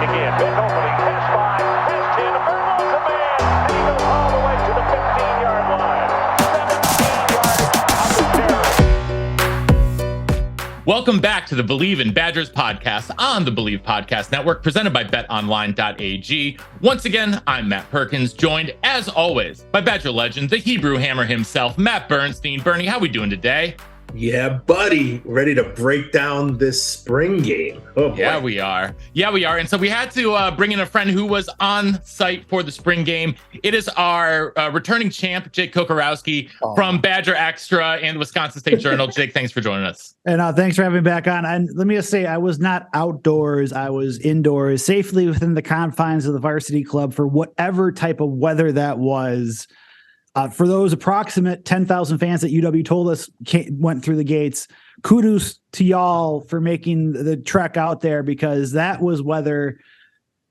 again. Big opening, pass 5, pass 10, Perko command, and he goes all the way to the 15-yard line. 17 yards of the carry. Welcome back to the Believe in Badgers podcast on the Believe Podcast Network, presented by betonline.ag. Once again, I'm Matt Perkins, joined as always by Badger legend, the Hebrew Hammer himself, Matt Bernstein. Bernie, how we doing today? Yeah, buddy. Ready to break down this spring game. Oh, boy. Yeah, we are. And so we had to bring in a friend who was on site for the spring game. It is our returning champ, Jake Kocorowski from Badger Extra and the Wisconsin State Journal. Jake, thanks for joining us. And thanks for having me back on. And let me just say, I was not outdoors. I was indoors, safely within the confines of the varsity club for whatever type of weather that was. For those approximate 10,000 fans that UW told us went through the gates, kudos to y'all for making the trek out there, because that was weather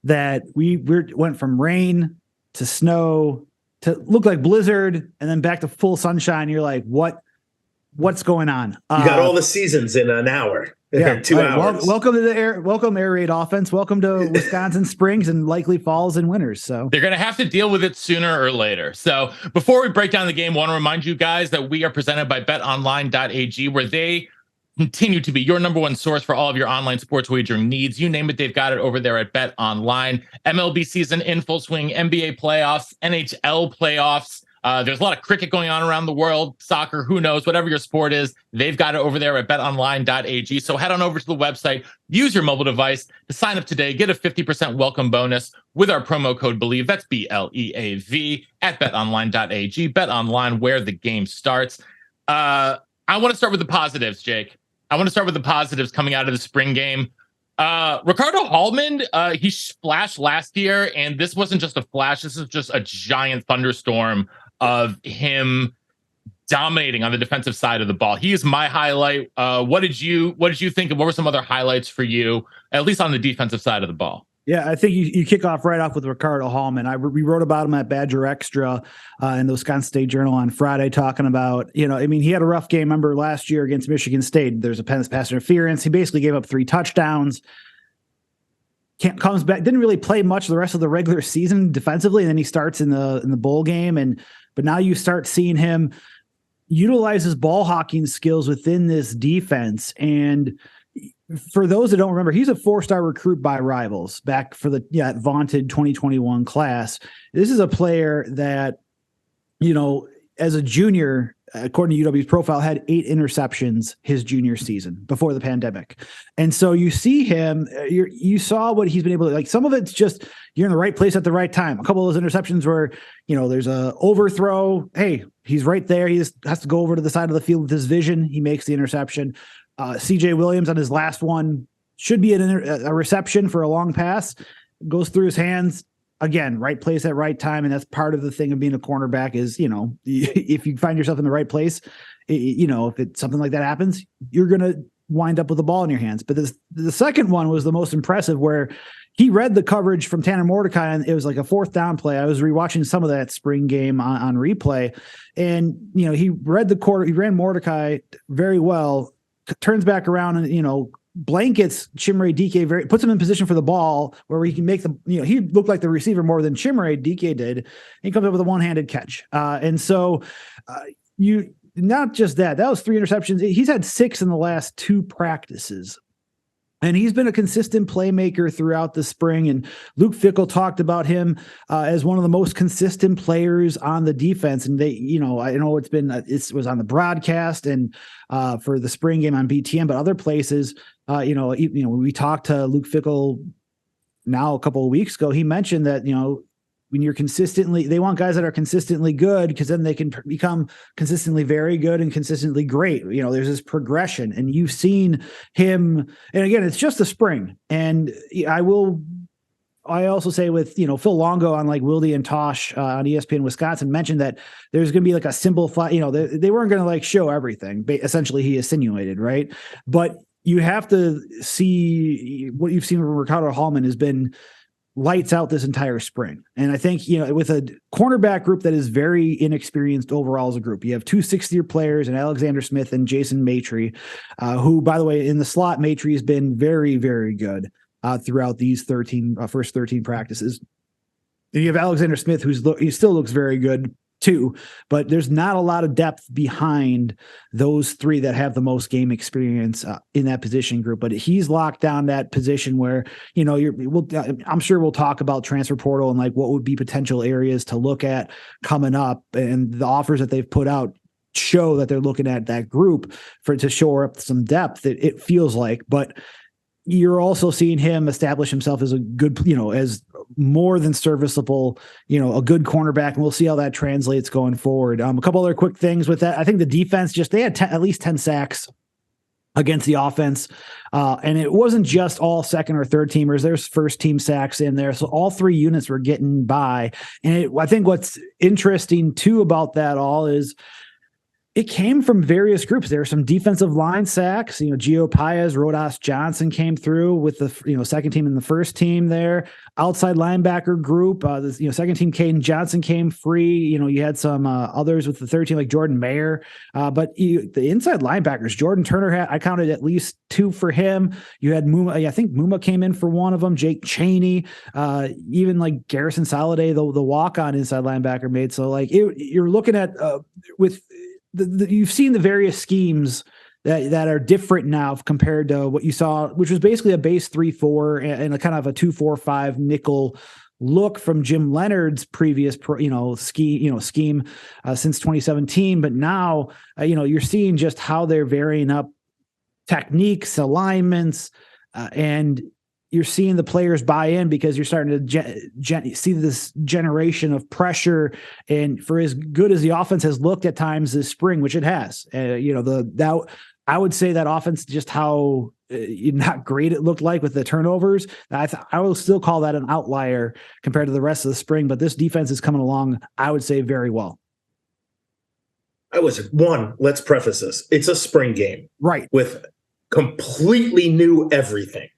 that we went from rain to snow to look like blizzard and then back to full sunshine. You're like, what's going on? You got all the seasons in an hour. Yeah, 2 hours. Welcome to welcome air raid offense. Welcome to Wisconsin springs and likely falls and winters. So they're going to have to deal with it sooner or later. So before we break down the game, I want to remind you guys that we are presented by betonline.ag, where they continue to be your number one source for all of your online sports wagering needs. You name it, they've got it over there at BetOnline. MLB season in full swing, NBA playoffs, NHL playoffs. There's a lot of cricket going on around the world, soccer, who knows, whatever your sport is, they've got it over there at betonline.ag. So head on over to the website, use your mobile device to sign up today, get a 50% welcome bonus with our promo code BELIEVE. That's BLEAV at betonline.ag. BetOnline, where the game starts. I want to start with the positives, Jake. I want to start with the positives coming out of the spring game. Ricardo Hallman, he splashed last year, and this wasn't just a flash. This is just a giant thunderstorm of him dominating on the defensive side of the ball. He is my highlight. What did you think? And what were some other highlights for you, at least on the defensive side of the ball? Yeah, I think you kick off right off with Ricardo Hallman. We wrote about him at Badger Extra in the Wisconsin State Journal on Friday, talking about, he had a rough game. Remember last year against Michigan State, there's a pass interference. He basically gave up 3 touchdowns. Comes back, didn't really play much the rest of the regular season defensively, and then he starts in the bowl game. But now you start seeing him utilize his ball hawking skills within this defense. And for those that don't remember, he's a 4-star recruit by Rivals back for the vaunted 2021 class. This is a player that, as a junior, according to UW's profile, had 8 interceptions his junior season before the pandemic. And so you see him, you saw what he's been able to, like, some of it's just you're in the right place at the right time. A couple of those interceptions where, there's a overthrow. Hey, he's right there. He just has to go over to the side of the field with his vision. He makes the interception. CJ Williams on his last one should be a reception for a long pass, goes through his hands. Again, right place at right time. And that's part of the thing of being a cornerback is, if you find yourself in the right place, if it's something like that happens, you're going to wind up with the ball in your hands. But the second one was the most impressive, where he read the coverage from Tanner Mordecai, and it was like a 4th down play. I was rewatching some of that spring game on replay, and, he read he ran Mordecai very well, turns back around and, blankets Chimere DK, puts him in position for the ball where he can make he looked like the receiver more than Chimere DK did. He comes up with a one-handed catch. And so not just that was 3 interceptions. He's had 6 in the last 2 practices. And he's been a consistent playmaker throughout the spring. And Luke Fickell talked about him as one of the most consistent players on the defense. And they, I know it was on the broadcast and for the spring game on BTN, but other places, we talked to Luke Fickell now a couple of weeks ago. He mentioned that, when you're they want guys that are consistently good, because then they can become consistently very good and consistently great. There's this progression, and you've seen him. And again, it's just the spring. And I also say with, Phil Longo on like Wilde and Tosh on ESPN Wisconsin mentioned that there's going to be like a simplified, they weren't going to like show everything. Essentially, he insinuated, right? But you have to see what you've seen from Ricardo Hallman has been lights out this entire spring. And I think, with a cornerback group that is very inexperienced overall as a group, you have 2 6th-year players and Alexander Smith and Jason Maitre, who, by the way, in the slot, Maitre has been very, very good. throughout these first 13 practices. And you have Alexander Smith, he still looks very good too, but there's not a lot of depth behind those three that have the most game experience in that position group. But he's locked down that position where, I'm sure we'll talk about transfer portal and like what would be potential areas to look at coming up, and the offers that they've put out show that they're looking at that group to shore up some depth. It feels like, but you're also seeing him establish himself as a good, as more than serviceable, a good cornerback, and we'll see how that translates going forward. A couple other quick things with that. I think the defense they had at least 10 sacks against the offense. And it wasn't just all second or third teamers. There's first team sacks in there. So all three units were getting by. And I think what's interesting too about that all is it came from various groups. There were some defensive line sacks. Gio Paez, Rodas Johnson came through with the second team and the first team there. Outside linebacker group, the second team Caden Johnson came free. You had some others with the third team like Jordan Mayer. But the inside linebackers, Jordan Turner I counted at least 2 for him. You had Muma. I think Muma came in for one of them. Jake Chaney, even like Garrison Soliday, the walk-on inside linebacker made. So like you're looking at with. You've seen the various schemes that are different now compared to what you saw, which was basically a base 3-4 and a kind of a 2-4-5 nickel look from Jim Leonard's previous scheme since 2017. But now you're seeing just how they're varying up techniques, alignments, and you're seeing the players buy in because you're starting to see this generation of pressure. And for as good as the offense has looked at times this spring, which it has, I would say that offense, just how not great it looked like with the turnovers. I will still call that an outlier compared to the rest of the spring, but this defense is coming along, I would say, very well. Let's preface this. It's a spring game. Right. With completely new everything.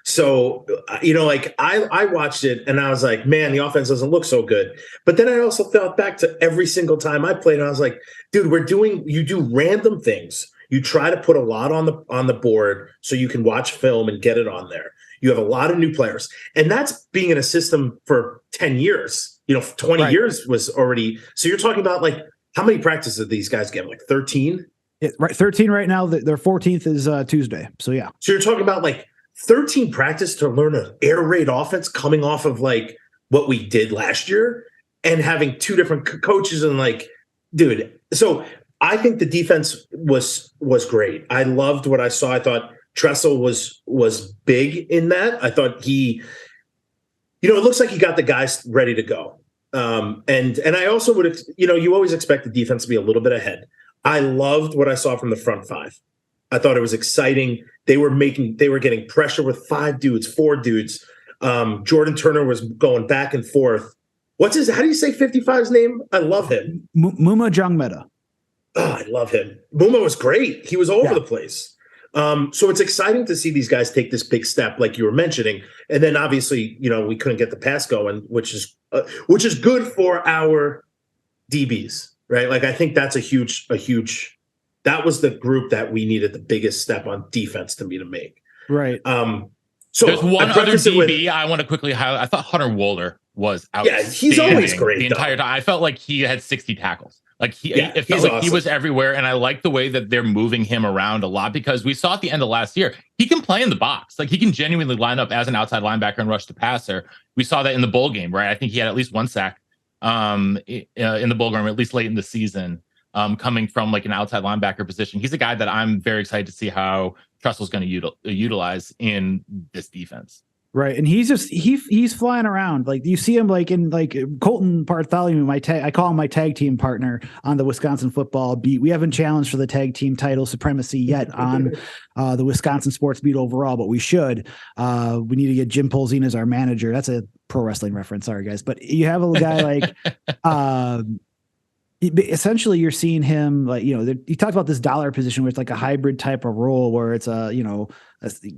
So, I watched it and I was like, man, the offense doesn't look so good. But then I also thought back to every single time I played and I was like, dude, you do random things. You try to put a lot on the board so you can watch film and get it on there. You have a lot of new players. And that's being in a system for 10 years, 20 right. years was already. So you're talking about like, how many practices did these guys get? Like 13? Yeah, right. 13 right now. Their 14th is Tuesday. So yeah. So you're talking about like 13 practice to learn an air raid offense coming off of like what we did last year and having 2 different coaches and like, dude. So I think the defense was great. I loved what I saw. I thought Tressel was big in that. I thought it looks like he got the guys ready to go. And I also would, you always expect the defense to be a little bit ahead. I loved what I saw from the front 5. I thought it was exciting. They were getting pressure with 4 dudes. Jordan Turner was going back and forth. How do you say 55's name? I love him. Muma Jungmeta. Oh, I love him. Muma was great. He was all over the place. So it's exciting to see these guys take this big step, like you were mentioning. And then obviously, we couldn't get the pass going, which is good for our DBs, right? Like I think that's a huge. That was the group that we needed the biggest step on defense to make. Right. So there's one other DB I want to quickly highlight. I thought Hunter Wohler was outstanding. Yeah, he's always great the entire time. I felt like he had 60 tackles. Like it felt like awesome. He was everywhere, and I like the way that they're moving him around a lot because we saw at the end of last year he can play in the box. Like he can genuinely line up as an outside linebacker and rush the passer. We saw that in the bowl game, right? I think he had at least 1 sack in the bowl game, at least late in the season. Coming from like an outside linebacker position. He's a guy that I'm very excited to see how Tressel's going to utilize in this defense. Right. And he's flying around. Like you see him like in like Colton Bartholomew, I call him my tag team partner on the Wisconsin football beat. We haven't challenged for the tag team title supremacy yet on the Wisconsin sports beat overall, but we should. We need to get Jim Polzin as our manager. That's a pro wrestling reference. Sorry guys. But you have a guy like, essentially you're seeing him like, you talked about this dollar position where it's like a hybrid type of role where it's a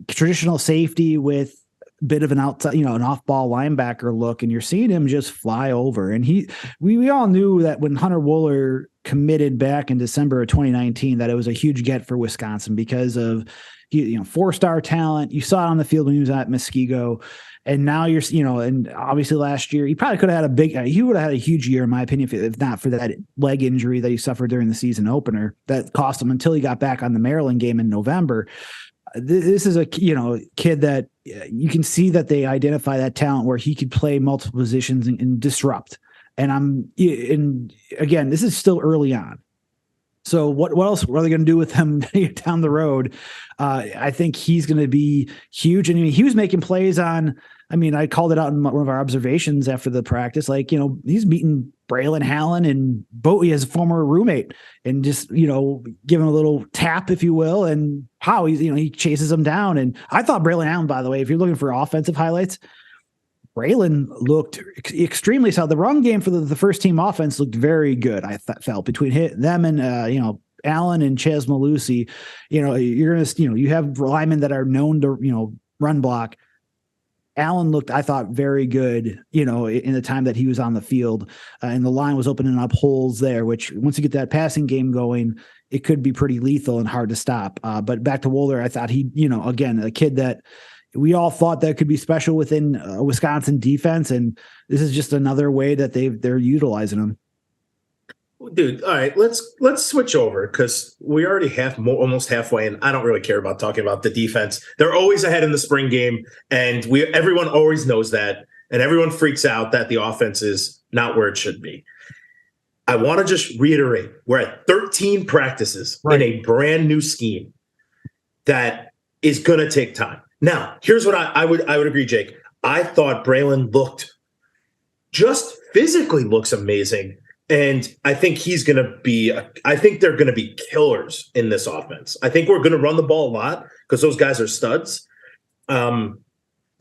traditional safety with bit of an outside, an off-ball linebacker look, and you're seeing him just fly over. And we all knew that when Hunter Wooler committed back in December of 2019, that it was a huge get for Wisconsin because of, 4-star talent. You saw it on the field when he was at Muskego. And now and obviously last year, he probably could have had he would have had a huge year, in my opinion, if not for that leg injury that he suffered during the season opener that cost him until he got back on the Maryland game in November. This is a kid that you can see that they identify that talent where he could play multiple positions and disrupt. And again, this is still early on. So what else are they going to do with him down the road? I think he's going to be huge. And he was making plays on, I called it out in one of our observations after the practice, he's meeting Braylon Hallen and Bowie as a former roommate and just, giving a little tap, if you will. And how he chases him down. And I thought Braylon Hallen, by the way, if you're looking for offensive highlights, Braylon looked extremely solid. The run game for the first team offense looked very good. I felt between them and, Allen and Ches Malusi, you're going to, you have linemen that are known to, run block. Allen looked, I thought, very good, in the time that he was on the field, and the line was opening up holes there, which once you get that passing game going, it could be pretty lethal and hard to stop. But back to Wooler, I thought he, again, a kid that we all thought that could be special within a Wisconsin defense. And this is just another way that they're utilizing him. Dude, all right, let's switch over because we already almost halfway, and I don't really care about talking about the defense. They're always ahead in the spring game, and everyone always knows that, and everyone freaks out that the offense is not where it should be. I want to just reiterate, we're at 13 practices in a brand new scheme that is going to take time. Now, here's what I would agree, Jake. I thought Braylon just physically looks amazing. And I think I think they're going to be killers in this offense. I think we're going to run the ball a lot because those guys are studs. But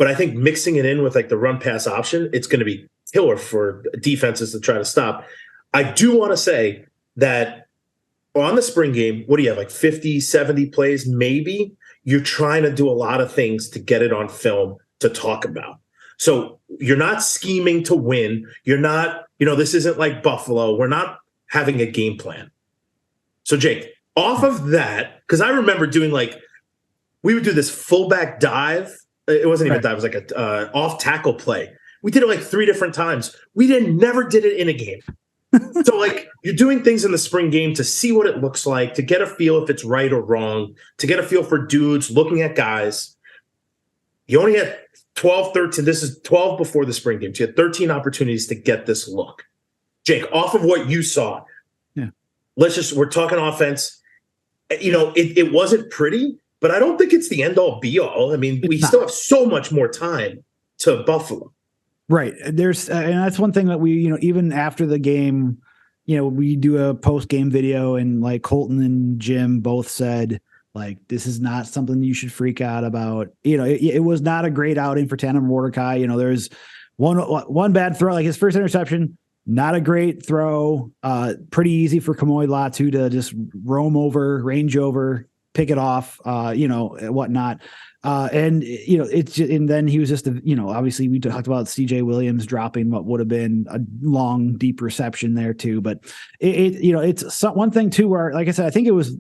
I think mixing it in with the run pass option, it's going to be killer for defenses to try to stop. I do want to say that on the spring game, what do you have, 50, 70 plays, maybe? You're trying to do a lot of things to get it on film to talk about. So you're not scheming to win. You're not, this isn't like Buffalo. We're not having a game plan. So Jake, off of that, because I remember doing we would do this fullback dive. It wasn't even a dive. It was a off tackle play. We did it 3 different times. We never did it in a game. So you're doing things in the spring game to see what it looks like, to get a feel if it's right or wrong, to get a feel for dudes, looking at guys. You only had 12, 13. This is 12 before the spring game. So you had 13 opportunities to get this look. Jake, off of what you saw, we're talking offense. It wasn't pretty, but I don't think it's the end all be all. We still have so much more time to Buffalo. Right. There's, and that's one thing that we, even after the game, we do a post game video, and Colton and Jim both said, this is not something you should freak out about. It was not a great outing for Tanner Mordecai. There's one bad throw, his first interception, not a great throw. Pretty easy for Kamoy Latu to just range over, pick it off, whatnot. And then he was just, obviously we talked about CJ Williams dropping what would have been a long, deep reception there too. But it's one thing too, where, like I said, I think it was,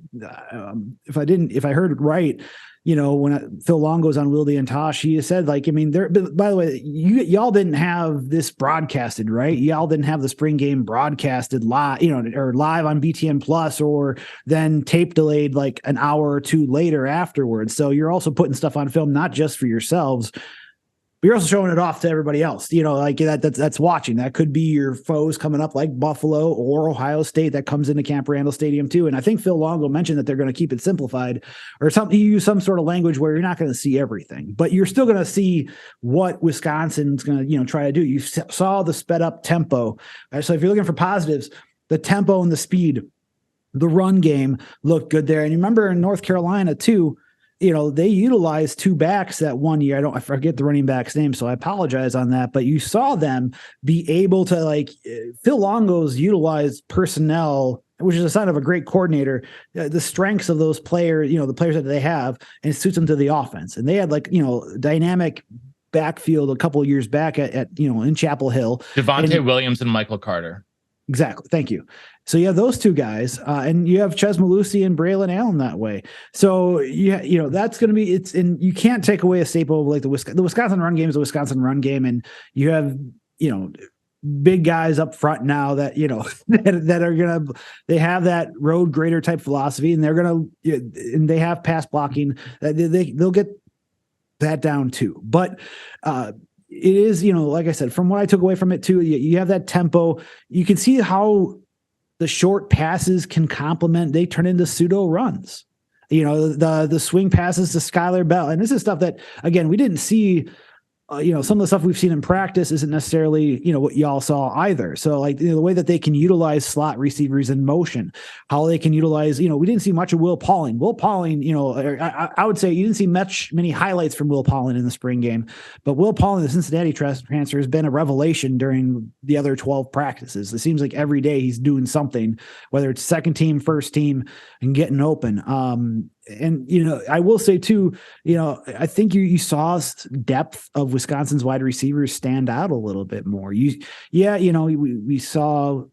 if I heard it right, when Phil Long goes on Wilde and Tosh, he said, by the way, y'all didn't have this broadcasted, right? Y'all didn't have the spring game broadcasted live, or live on BTN Plus, or then tape delayed an hour or two later afterwards. So you're also putting stuff on film, not just for yourselves, but you're also showing it off to everybody else, that's watching. That could be your foes coming up, like Buffalo or Ohio State, that comes into Camp Randall Stadium too. And I think Phil Longo mentioned that they're going to keep it simplified, or something. You use some sort of language where you're not going to see everything, but you're still going to see what Wisconsin's going to, try to do. You saw the sped up tempo. So if you're looking for positives, the tempo and the speed, the run game looked good there. And you remember in North Carolina too, they utilized 2 backs that one year. I forget the running back's name, so I apologize on that. But you saw them be able to, Phil Longo's utilized personnel, which is a sign of a great coordinator, the strengths of those players, the players that they have, and it suits them to the offense. And they had dynamic backfield a couple of years back at in Chapel Hill. Devontae Williams and Michael Carter. Exactly. Thank you. So you have those two guys, and you have Ches Malusi and Braylon Allen that way. So that's going to be and you can't take away a staple like the Wisconsin run game is the Wisconsin run game, and you have big guys up front now that that are they have that road grader type philosophy, and and they have pass blocking. They'll get that down too, but. It is, like I said, from what I took away from it too, you have that tempo. You can see how the short passes can complement. They turn into pseudo runs. The swing passes to Skylar Bell, and this is stuff that again we didn't see. Some of the stuff we've seen in practice isn't necessarily, what y'all saw either. So like the way that they can utilize slot receivers in motion, how they can utilize, we didn't see much of Will Pauling. Will Pauling, I would say you didn't see many highlights from Will Pauling in the spring game, but Will Pauling, the Cincinnati transfer, has been a revelation during the other 12 practices. It seems like every day he's doing something, whether it's second team, first team, and getting open. And, I will say too, I think you saw depth of Wisconsin's wide receivers stand out a little bit more. We saw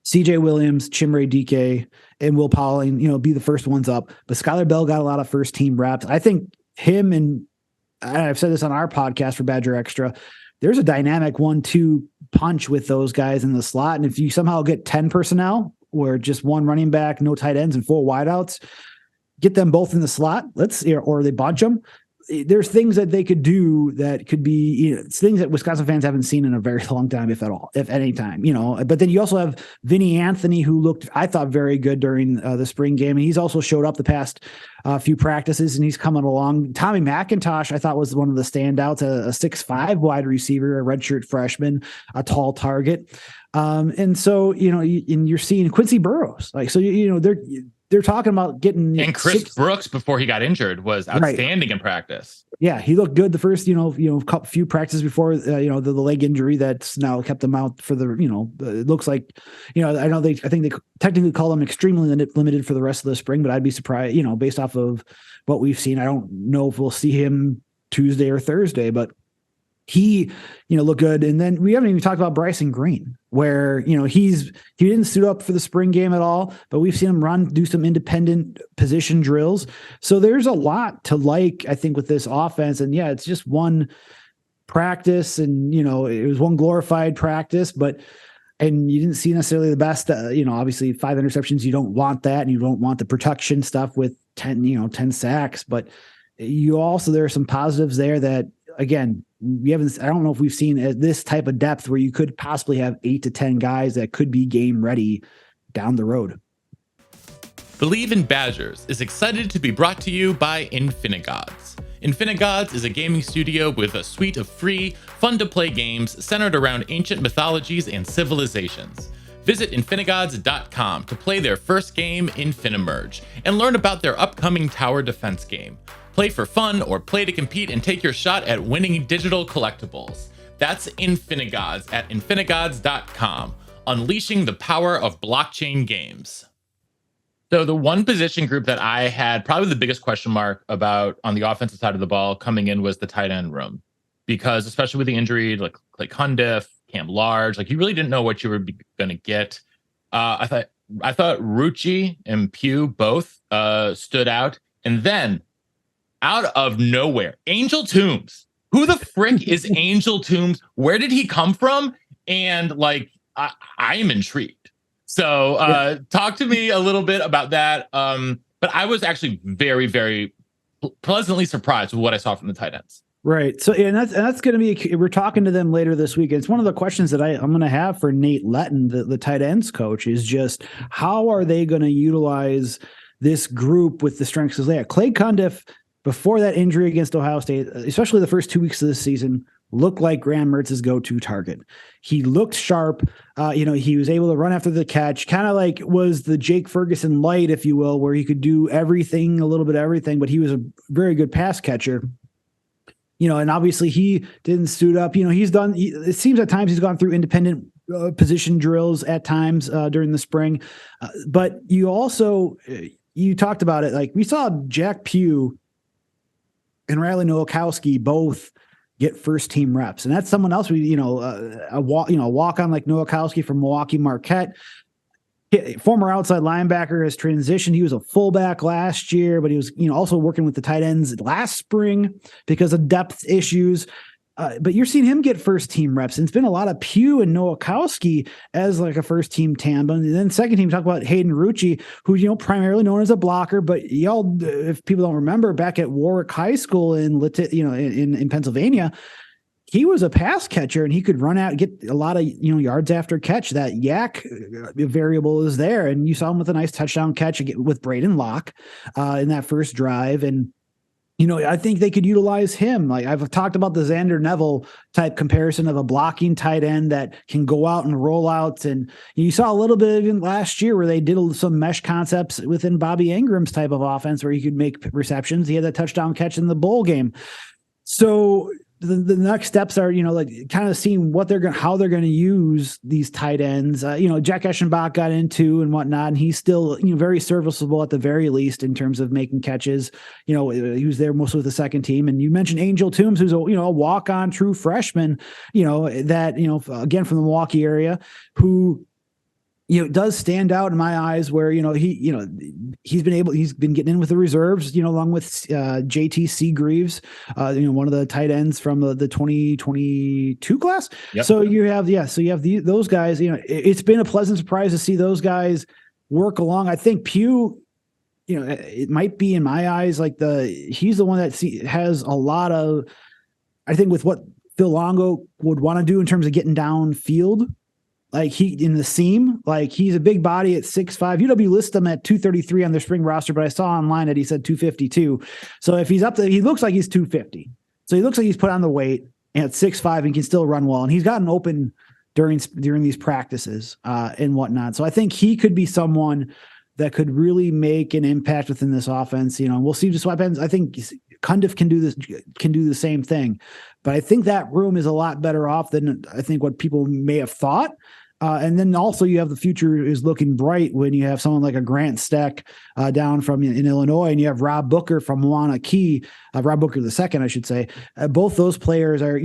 CJ Williams, Chimere Dike, and Will Pauling, be the first ones up, but Skylar Bell got a lot of first team reps. I think him, and I've said this on our podcast for Badger Extra, there's a dynamic 1-2 punch with those guys in the slot. And if you somehow get 10 personnel where just one running back, no tight ends and 4 wideouts, get them both in the slot, or they bunch them. There's things that they could do that could be, things that Wisconsin fans haven't seen in a very long time, if any time, but then you also have Vinny Anthony, who looked, I thought, very good during the spring game. And he's also showed up the past few practices, and he's coming along. Tommy McIntosh, I thought, was one of the standouts, a 6'5" wide receiver, a redshirt freshman, a tall target. And so, and you're seeing Quincy Burrows, they're talking about getting, and Chris Brooks before he got injured was outstanding in practice. Yeah, he looked good the first, few practices before, the leg injury that's now kept him out for the, it looks like, I think they technically call him extremely limited for the rest of the spring, but I'd be surprised, based off of what we've seen. I don't know if we'll see him Tuesday or Thursday, but he, looked good. And then we haven't even talked about Bryson Green, where, he didn't suit up for the spring game at all, but we've seen him do some independent position drills. So there's a lot to like, I think, with this offense. And yeah, it's just one practice, and, it was one glorified practice, and you didn't see necessarily the best, obviously 5 interceptions. You don't want that. And you don't want the protection stuff with 10 sacks, but there are some positives there that, again, I don't know if we've seen this type of depth where you could possibly have 8 to 10 guys that could be game ready down the road. Believe in Badgers is excited to be brought to you by Infinigods. Infinigods is a gaming studio with a suite of free, fun-to-play games centered around ancient mythologies and civilizations. Visit Infinigods.com to play their first game, Infinimerge, and learn about their upcoming tower defense game. Play for fun or play to compete and take your shot at winning digital collectibles. That's Infinigods at Infinigods.com, unleashing the power of blockchain games. So the one position group that I had probably the biggest question mark about on the offensive side of the ball coming in was the tight end room, because especially with the injury, like Cundiff, Cam Large, you really didn't know what you were going to get. I thought Rucci and Pugh both stood out, and then out of nowhere, Angel Toombs. Who the frick is Angel Toombs? Where did he come from? And I am intrigued. So talk to me a little bit about that. But I was actually very, very pleasantly surprised with what I saw from the tight ends. Right. So, and that's going to be, we're talking to them later this week. It's one of the questions that I'm going to have for Nate Letton, the tight ends coach, is just how are they going to utilize this group with the strengths? Because Clay Cundiff, before that injury against Ohio State, especially the first 2 weeks of the season, looked like Graham Mertz's go-to target. He looked sharp. He was able to run after the catch, kind of was the Jake Ferguson light, if you will, where he could do everything, a little bit of everything, but he was a very good pass catcher. And obviously he didn't suit up. It seems at times he's gone through independent position drills at times during the spring. But you talked about it. We saw Jack Pugh and Riley Nowakowski both get first team reps. And that's someone else a walk on like Nowakowski from Milwaukee Marquette. Former outside linebacker, has transitioned. He was a fullback last year, but he was, also working with the tight ends last spring because of depth issues. But you're seeing him get first team reps. And it's been a lot of Pugh and Nowakowski as like a first team tandem. And then second team, talk about Hayden Rucci, who, primarily known as a blocker, but y'all, if people don't remember, back at Warwick High School in Pennsylvania, he was a pass catcher and he could run out, get a lot of, yards after catch. That yak variable is there. And you saw him with a nice touchdown catch with Braden Locke in that first drive. And, I think they could utilize him. Like I've talked about the Xander Neville type comparison of a blocking tight end that can go out and roll outs. And you saw a little bit of it last year where they did some mesh concepts within Bobby Ingram's type of offense where he could make receptions. He had that touchdown catch in the bowl game. So the next steps are, kind of seeing how they're going to use these tight ends. Jack Eschenbach got into and whatnot, and he's still, very serviceable at the very least in terms of making catches. He was there mostly with the second team. And you mentioned Angel Toombs, who's a walk-on true freshman, again, from the Milwaukee area, who, does stand out in my eyes where, he's been getting in with the reserves, along with JT Seagreaves, one of the tight ends from the 2022 class. Yep. So you have those guys, it's been a pleasant surprise to see those guys work along. I think Pugh, it might be in my eyes, like he's the one that has a lot of, I think with what Phil Longo would want to do in terms of getting downfield. Like he in the seam, like he's a big body at 6'5". UW lists him at 233 on their spring roster, but I saw online that he said 252. So if he's up there, he looks like he's 250. So he looks like he's put on the weight and at 6'5" and can still run well. And he's gotten open during these practices and whatnot. So I think he could be someone that could really make an impact within this offense. We'll see just what happens. I think Cundiff can do the same thing, but I think that room is a lot better off than I think what people may have thought. And then also you have the future is looking bright when you have someone like a Grant Steck down from in Illinois, and you have Rob Booker from Moana Key, Rob Booker II, I should say. Both those players are,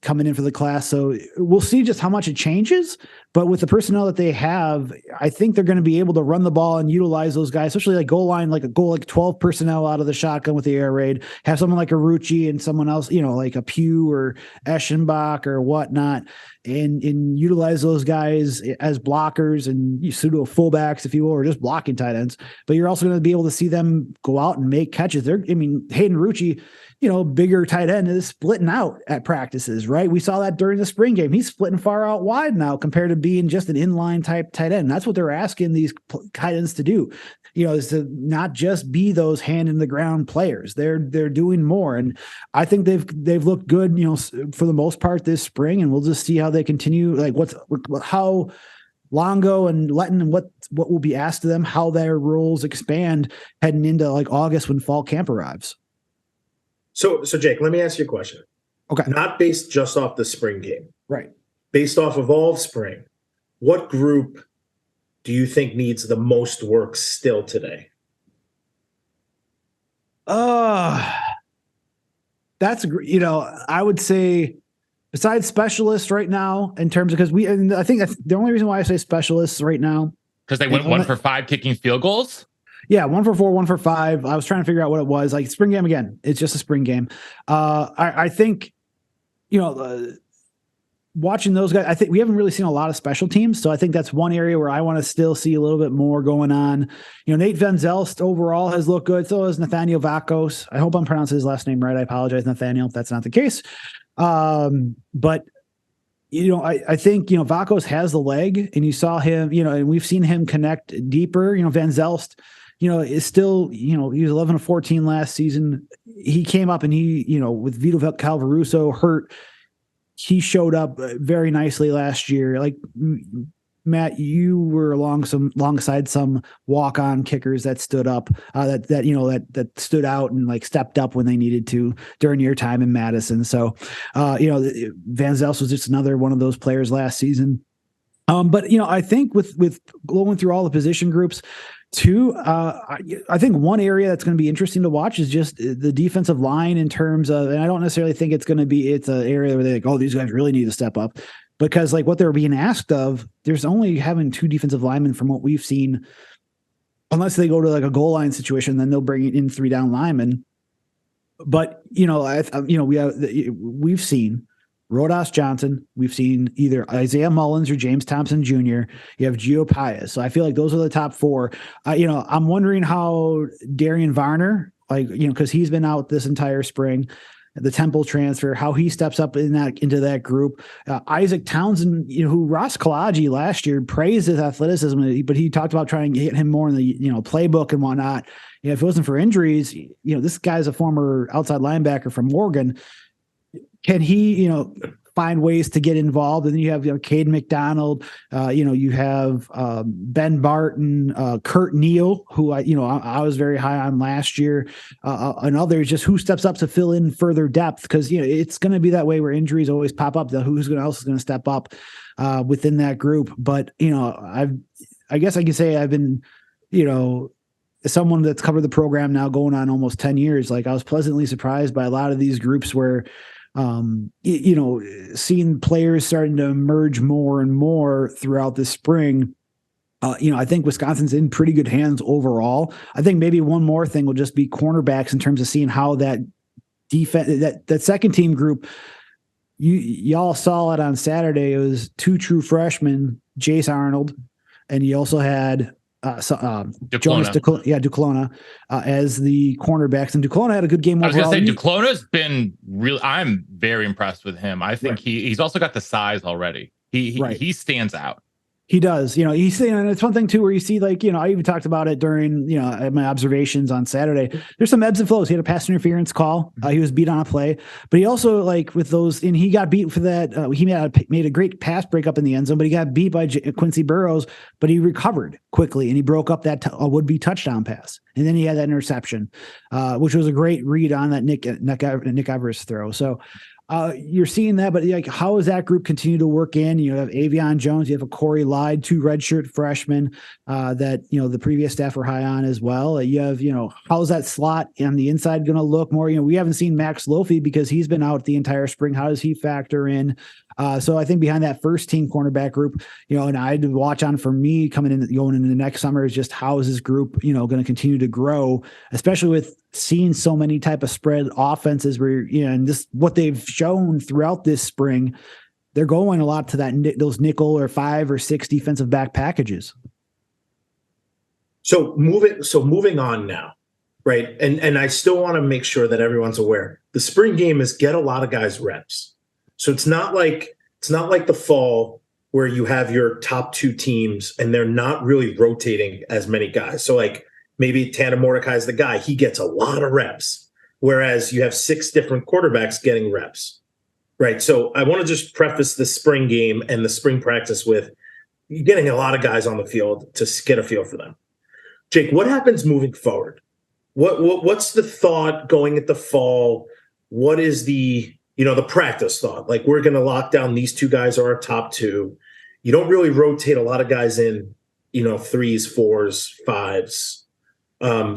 coming in for the class. So we'll see just how much it changes. But with the personnel that they have, I think they're going to be able to run the ball and utilize those guys, especially like goal line, like 12 personnel out of the shotgun with the air raid, have someone like a Rucci and someone else, like a Pugh or Eschenbach or whatnot, and utilize those guys as blockers and pseudo fullbacks, if you will, or just blocking tight ends. But you're also going to be able to see them go out and make catches. Hayden Rucci, bigger tight end is splitting out at practices, right? We saw that during the spring game. He's splitting far out wide now compared to being just an inline type tight end. That's what they're asking these tight ends to do, is to not just be those hand in the ground players. They're doing more. And I think they've looked good, for the most part this spring, and we'll just see how they continue, like how Longo and Letton and what will be asked of them, how their roles expand heading into like August when fall camp arrives. So Jake, let me ask you a question. Okay. Not based just off the spring game. Right. Based off of all of spring, what group do you think needs the most work still today? That's, I would say besides specialists right now in terms of, and I think that's the only reason why I say specialists right now. Because they went 1 for 5 kicking field goals. Yeah, 1 for 4, 1 for 5. I was trying to figure out what it was. Like spring game again. It's just a spring game. I think, watching those guys, I think we haven't really seen a lot of special teams. So I think that's one area where I want to still see a little bit more going on. Nate Van Zelst overall has looked good. So has Nathaniel Vakos. I hope I'm pronouncing his last name right. I apologize, Nathaniel, if that's not the case. But I think, Vakos has the leg, and you saw him, and we've seen him connect deeper. Van Zelst, is still, he was 11-14 last season. He came up and he, with Vito Calvaruso hurt, he showed up very nicely last year. Like Matt, you were alongside some walk-on kickers that stood up, that stood out and like stepped up when they needed to during your time in Madison. So, Van Zelst was just another one of those players last season. But I think with going through all the position groups, Two, I think one area that's going to be interesting to watch is just the defensive line in terms of, and I don't necessarily think it's an area where they're like, oh, these guys really need to step up, because like what they're being asked of, there's only having 2 defensive linemen from what we've seen, unless they go to like a goal line situation, then they'll bring in 3 down linemen. But, we've seen Rodas Johnson. We've seen either Isaiah Mullins or James Thompson Jr. You have Gio Pius. So I feel like those are the top 4. I'm wondering how Darian Varner, because he's been out this entire spring, the Temple transfer, how he steps up into that group. Isaac Townsend, who Ross Kalagi last year praised his athleticism, but he talked about trying to get him more in the playbook and whatnot. If it wasn't for injuries, this guy's a former outside linebacker from Morgan. Can he, find ways to get involved? And then you have, Caden McDonald, you have Ben Barton, Kurt Neal, who I was very high on last year, and others, just who steps up to fill in further depth. Cause it's going to be that way where injuries always pop up. Who's else is going to step up within that group. But, I guess I can say I've been, someone that's covered the program now going on almost 10 years. Like I was pleasantly surprised by a lot of these groups where, seeing players starting to emerge more and more throughout the spring. I think Wisconsin's in pretty good hands overall. I think maybe one more thing will just be cornerbacks in terms of seeing how that defense, that second team group, y'all saw it on Saturday. It was 2 true freshmen, Jace Arnold, and you also had Duclona as the cornerbacks, and Duclona had a good game overall. I was going to say Duclona's been real. I'm very impressed with him. I think he's also got the size already. He stands out. He does, he's saying, and it's one thing too, where you see I even talked about it during, my observations on Saturday. There's some ebbs and flows. He had a pass interference call. He was beat on a play, but he also with those, and he got beat for that. He made a great pass breakup in the end zone, but he got beat by Quincy Burrows, but he recovered quickly and he broke up that would-be touchdown pass. And then he had that interception, which was a great read on that Nick Everest throw. So, you're seeing that, but how does that group continue to work in? You have Avion Jones, you have a Corey Lyde, 2 redshirt freshmen that the previous staff were high on as well. You have how's that slot on the inside going to look more? We haven't seen Max Lofi because he's been out the entire spring. How does he factor in? So I think behind that first team cornerback group, and I'd watch on for me going into the next summer is just how is this group going to continue to grow, especially with seeing so many type of spread offenses where, and this, what they've shown throughout this spring, they're going a lot to those nickel or 5 or 6 defensive back packages. So moving on now, right? And I still want to make sure that everyone's aware. The spring game is get a lot of guys reps. So it's not like the fall where you have your top 2 teams and they're not really rotating as many guys. So maybe Tanner Mordecai is the guy. He gets a lot of reps, whereas you have 6 different quarterbacks getting reps, right? So I want to just preface the spring game and the spring practice with you getting a lot of guys on the field to get a feel for them. Jake, what happens moving forward? What's the thought going at the fall? What is the practice thought? We're going to lock down these 2 guys are our top 2. You don't really rotate a lot of guys in, 3s, 4s, 5s.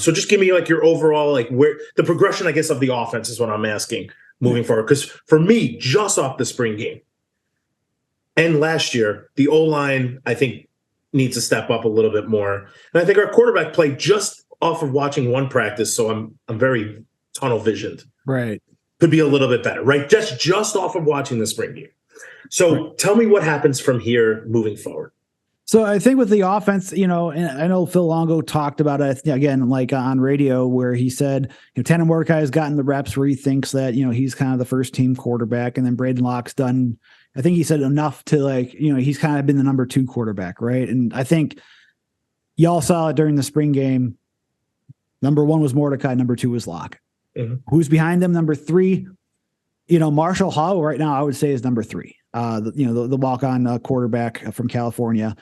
So just give me your overall, where the progression, I guess, of the offense is what I'm asking moving forward. Because for me, just off the spring game and last year, the O-line, I think, needs to step up a little bit more. And I think our quarterback play just off of watching one practice. So I'm very tunnel visioned. Right. Could be a little bit better, right? Just off of watching the spring game. So tell me what happens from here moving forward. So I think with the offense, and I know Phil Longo talked about it again, on radio, where he said, Tanner Mordecai has gotten the reps where he thinks that, he's kind of the first team quarterback. And then Braden Locke's done, I think he said enough to he's kind of been the number 2 quarterback. Right. And I think y'all saw it during the spring game. Number 1 was Mordecai. Number 2 was Locke. Mm-hmm. Who's behind them? Number 3, Marshall Howe right now, I would say is number 3. The walk-on quarterback from California,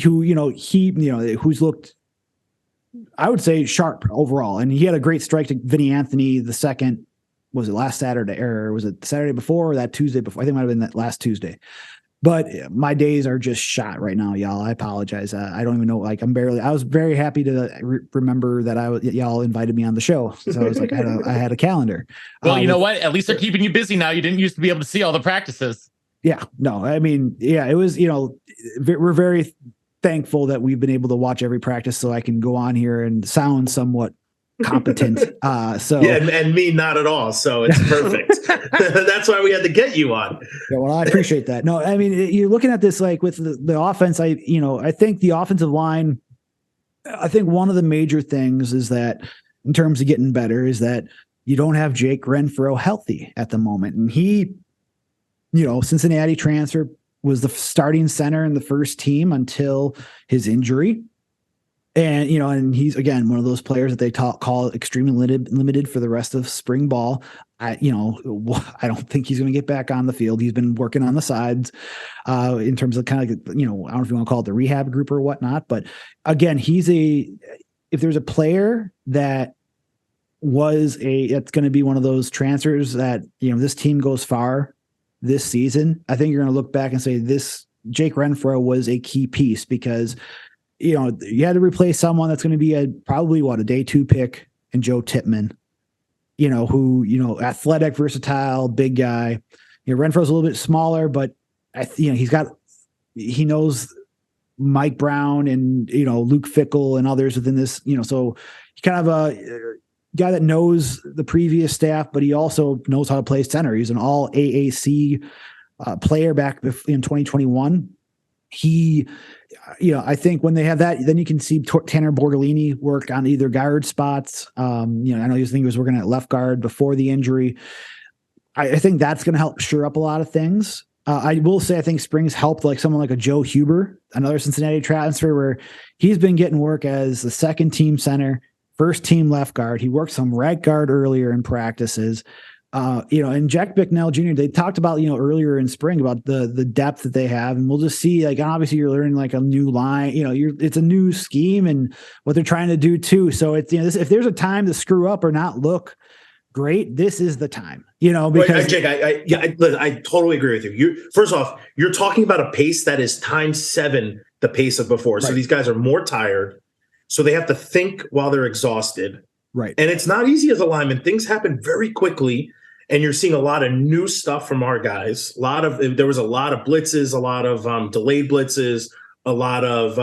who who's looked, I would say, sharp overall, and he had a great strike to Vinny Anthony the second. Was it last Saturday, or was it Saturday before or that Tuesday before? I think it might have been that last Tuesday. But my days are just shot right now, y'all. I apologize. I don't even know. Like I was very happy to remember that y'all invited me on the show. So I was like, I had a calendar. Well, you know what? At least they're keeping you busy now. You didn't used to be able to see all the practices. Yeah, no, I mean, yeah, it was, we're very thankful that we've been able to watch every practice so I can go on here and sound somewhat competent. And me not at all. So it's perfect. That's why we had to get you on. Yeah, well, I appreciate that. No, I mean, you're looking at this like with the offense. I think the offensive line, I think one of the major things is that in terms of getting better is that you don't have Jake Renfro healthy at the moment. And he, Cincinnati transfer, was the starting center in the first team until his injury. And, and he's, again, one of those players that they call extremely limited for the rest of spring ball. I don't think he's going to get back on the field. He's been working on the sides in terms of kind of, I don't know if you want to call it the rehab group or whatnot. But again, if there's a player that's going to be one of those transfers that, this team goes far this season, I think you're going to look back and say this Jake Renfro was a key piece because, you had to replace someone that's going to be probably a day 2 pick in Joe Tippmann, who, athletic, versatile, big guy. Renfro's a little bit smaller, but he knows Mike Brown and, Luke Fickell and others within this, so he's kind of a guy that knows the previous staff, but he also knows how to play center. He's an all AAC player back in 2021. I think when they have that, then you can see Tanner Bortolini work on either guard spots. I know he was working at left guard before the injury. I think that's going to help shore up a lot of things. I will say, I think spring's helped like someone like a Joe Huber, another Cincinnati transfer, where he's been getting work as the second team center, first team left guard. He worked some right guard earlier in practices. And Jack Bicknell Jr., they talked about, earlier in spring about the depth that they have. And we'll just see, like, obviously you're learning like a new line, it's a new scheme and what they're trying to do too. So it's, if there's a time to screw up or not look great, this is the time, because Jake, I totally agree with you. First off, you're talking about a pace that is times 7 the pace of before. Right. So these guys are more tired. So they have to think while they're exhausted. Right. And it's not easy as a lineman. Things happen very quickly. And you're seeing a lot of new stuff from our guys. There was a lot of blitzes, a lot of delayed blitzes, a lot of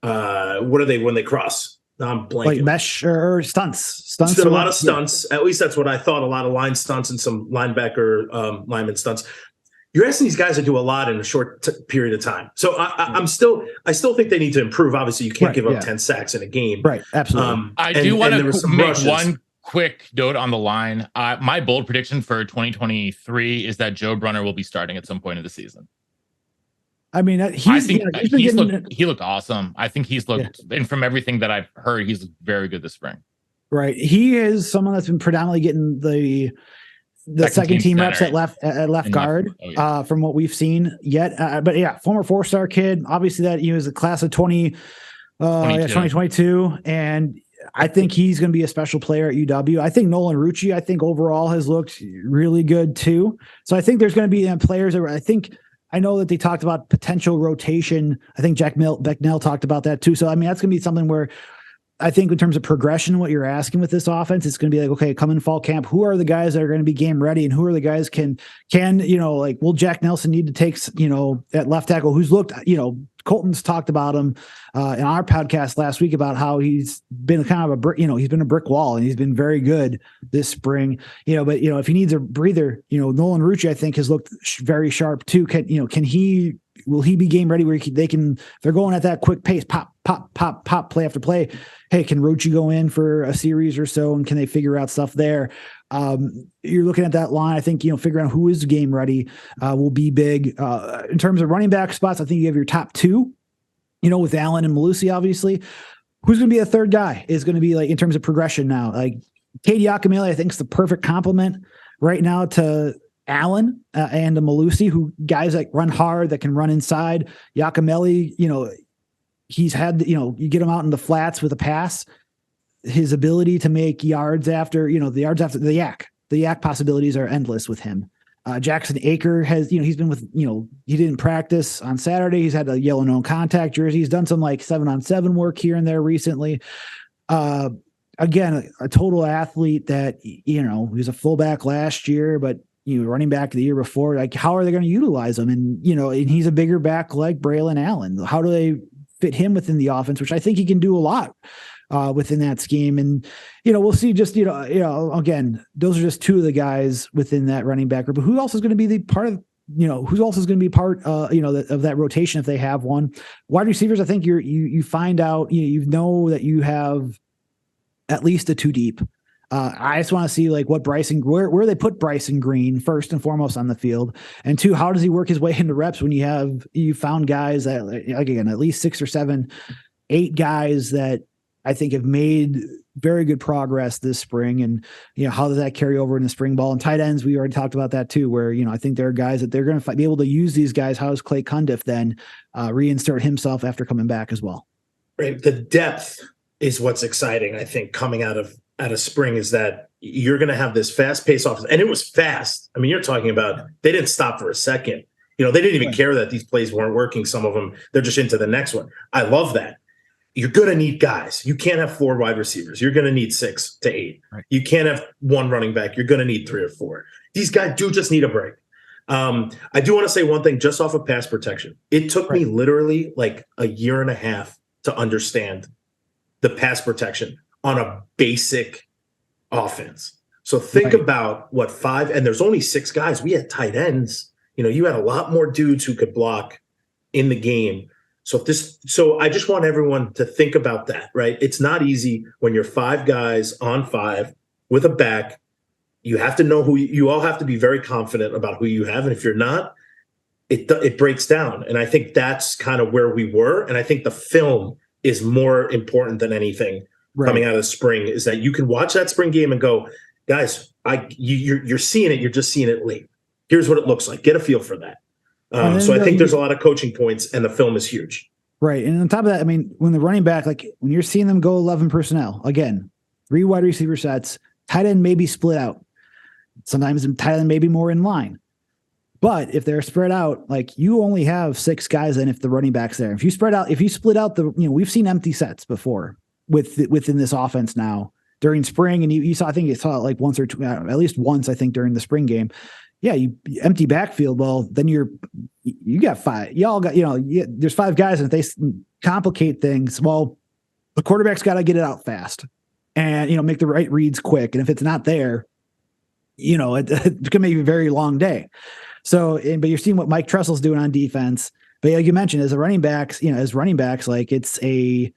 what are they when they cross? I'm blanking. Like mesh or stunts. A lot of stunts. Yeah. At least that's what I thought. A lot of line stunts and some linebacker lineman stunts. You're asking these guys to do a lot in a short period of time. So I still think they need to improve. Obviously, you can't give up 10 sacks in a game. Right. Absolutely. I do want to make one quick note on the line. My bold prediction for 2023 is that Joe Brunner will be starting at some point in the season. I mean, he looked awesome. I think he's looked, and from everything that I've heard, he's very good this spring. Right. He is someone that's been predominantly getting the second team reps at left guard, from what we've seen yet. But yeah, former 4-star kid, obviously that he was a class of 2022. And I think he's going to be a special player at UW. I think Nolan Rucci, overall has looked really good too. So I think there's going to be players that I know that they talked about potential rotation. I think Jack Becknell talked about that too. So, I mean, that's going to be something where I think in terms of progression, what you're asking with this offense, it's going to be like, okay, come in fall camp. Who are the guys that are going to be game ready, and who are the guys will Jack Nelson need to take, at left tackle who's looked, Colton's talked about him in our podcast last week about how he's been kind of a brick, he's been a brick wall and he's been very good this spring, but if he needs a breather, Nolan Rucci, I think has looked very sharp too. Will he be game ready where they're going at that quick pace, pop, pop, pop, pop, play after play. Hey, can Rucci go in for a series or so? And can they figure out stuff there? You're looking at that line. I think, figuring out who is game ready will be big. In terms of running back spots, I think you have your top 2, with Allen and Malusi, obviously. Who's going to be a third guy is going to be like in terms of progression now. Like Katie Yakamele, I think is the perfect complement right now to Allen and Malusi, who guys that run hard, that can run inside. Yakamele, he's had, you get him out in the flats with a pass. His ability to make yards after, the yak possibilities are endless with him. Jackson Aker has, he's been with, he didn't practice on Saturday. He's had a yellow no contact jersey. He's done some like 7-on-7 work here and there recently. Again, a total athlete that, he was a fullback last year, but running back the year before. Like, how are they going to utilize him? And and he's a bigger back like Braylon Allen. How do they fit him within the offense, which I think he can do a lot within that scheme. And, we'll see just, again, those are just two of the guys within that running back group, but who else is going to be the part of, who else is going to be part, of that rotation if they have one. Wide receivers, I think you find out, that you have at least a two deep. I just want to see like what where they put Bryson Green first and foremost on the field, and two, how does he work his way into reps when you found guys that, like, again, at least 6 or 7, 8 guys that I think have made very good progress this spring, and how does that carry over in the spring ball? And tight ends, we already talked about that too, where I think there are guys that they're going to be able to use these guys. How does Clay Cundiff then reinsert himself after coming back as well? Right, the depth is what's exciting. I think coming out of spring is that you're going to have this fast-paced offense, and it was fast. I mean, you're talking about they didn't stop for a second. They didn't even care that these plays weren't working. Some of them, they're just into the next one. I love that. You're going to need guys. You can't have 4 wide receivers. You're going to need 6 to 8. Right. You can't have 1 running back. You're going to need 3 or 4. These guys do just need a break. I do want to say one thing just off of pass protection. It took me literally like a year and a half to understand the pass protection on a basic offense. So think about what 5, and there's only 6 guys. We had tight ends. You had a lot more dudes who could block in the game. So I just want everyone to think about that, right? It's not easy when you're 5 guys on 5 with a back. You have to know who you all have to be very confident about who you have. And if you're not, it breaks down. And I think that's kind of where we were. And I think the film is more important than anything coming out of the spring, is that you can watch that spring game and go, guys, you're seeing it. You're just seeing it late. Here's what it looks like. Get a feel for that. So I think there's a lot of coaching points, and the film is huge. Right. And on top of that, I mean, when the running back, like when you're seeing them go 11 personnel, again, 3 wide receiver sets, tight end may be split out. Sometimes the tight end may be more in line. But if they're spread out, like you only have 6 guys, and if the running back's there, if you split out we've seen empty sets before within this offense now during spring. And you saw, I think you saw it like once or two, at least once, I think during the spring game. Yeah, you empty backfield. Well, then you got 5. Y'all got, there's 5 guys, and if they complicate things, well, the quarterback's got to get it out fast and, make the right reads quick. And if it's not there, it's going to be a very long day. So, but you're seeing what Mike Tressel's doing on defense. But like you mentioned, as running backs, like it's trying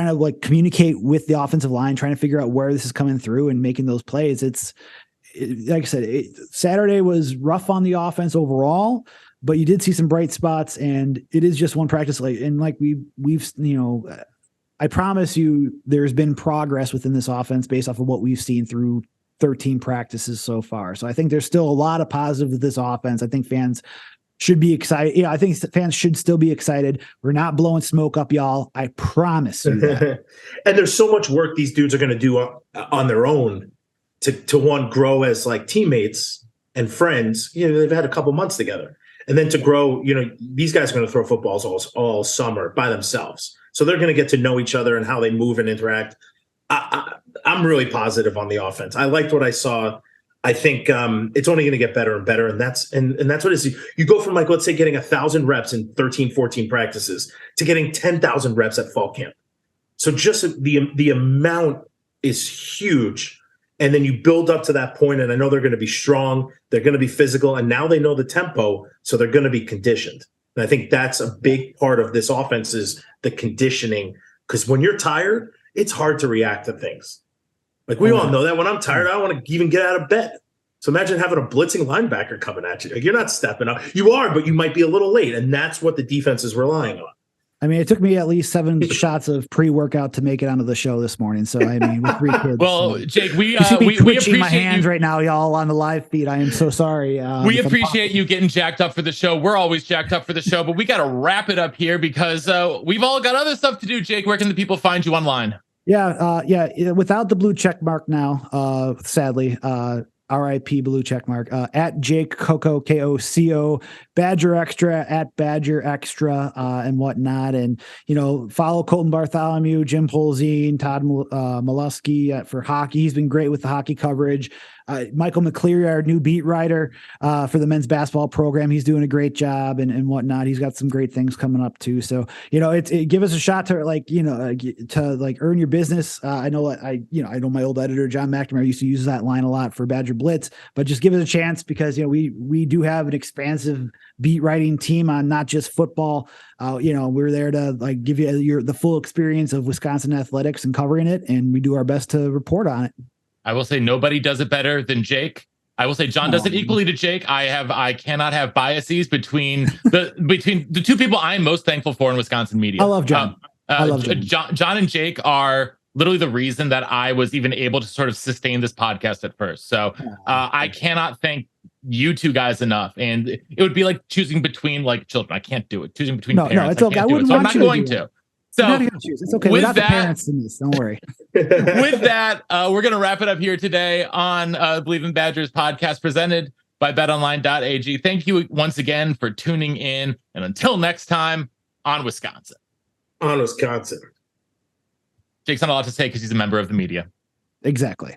to like communicate with the offensive line, trying to figure out where this is coming through and making those plays. Like I said, Saturday was rough on the offense overall, but you did see some bright spots, and it is just one practice. I promise you, there's been progress within this offense based off of what we've seen through 13 practices so far. So I think there's still a lot of positive with this offense. I think fans should be excited. I think fans should still be excited. We're not blowing smoke up, y'all. I promise you that. And there's so much work these dudes are going to do on their own to one, grow as like teammates and friends. They've had a couple months together, and then to grow, these guys are going to throw footballs all summer by themselves. So they're going to get to know each other and how they move and interact. I'm really positive on the offense. I liked what I saw. I think it's only going to get better and better. And that's what it is. You go from, like, let's say getting 1,000 reps in 13, 14 practices to getting 10,000 reps at fall camp. So just the amount is huge. And then you build up to that point, and I know they're going to be strong, they're going to be physical, and now they know the tempo, so they're going to be conditioned. And I think that's a big part of this offense is the conditioning, because when you're tired, it's hard to react to things. Like, we all know that when I'm tired, I don't want to even get out of bed. So imagine having a blitzing linebacker coming at you. Like, you're not stepping up. You are, but you might be a little late, and that's what the defense is relying on. I mean, it took me at least 7 shots of pre-workout to make it onto the show this morning. So, I mean, with 3 kids. Well, Jake, we appreciate my hands right now, y'all, on the live feed. I am so sorry. We appreciate you getting jacked up for the show. We're always jacked up for the show, but we got to wrap it up here because we've all got other stuff to do. Jake, where can the people find you online? Yeah. Without the blue check mark now, sadly, RIP blue check mark, at Jake Koco, KOCO, Badger Extra, at Badger Extra, and whatnot. And, follow Colton Bartholomew, Jim Polzine, Todd Molesky for hockey. He's been great with the hockey coverage. Michael McCleary, our new beat writer for the men's basketball program. He's doing a great job and whatnot. He's got some great things coming up too. So, give us a shot to earn your business. I know I know my old editor, John McNamara, used to use that line a lot for Badger Blitz, but just give it a chance because, we do have an expansive beat writing team on not just football. We're there to give you the full experience of Wisconsin athletics and covering it. And we do our best to report on it. I will say nobody does it better than Jake. I will say John does it equally to Jake. I cannot have biases between the two people I'm most thankful for in Wisconsin media. I love John. John and Jake are literally the reason that I was even able to sort of sustain this podcast at first. So I cannot thank you two guys enough. And it would be like choosing between children. I can't do it. Choosing between parents. No, it's okay. I wouldn't so want I'm not going to. So it's okay. Without the parents in this, don't worry. With that, we're going to wrap it up here today on Believe in Badgers podcast presented by betonline.ag. Thank you once again for tuning in. And until next time, on Wisconsin. On Wisconsin. Jake's not allowed to say because he's a member of the media. Exactly.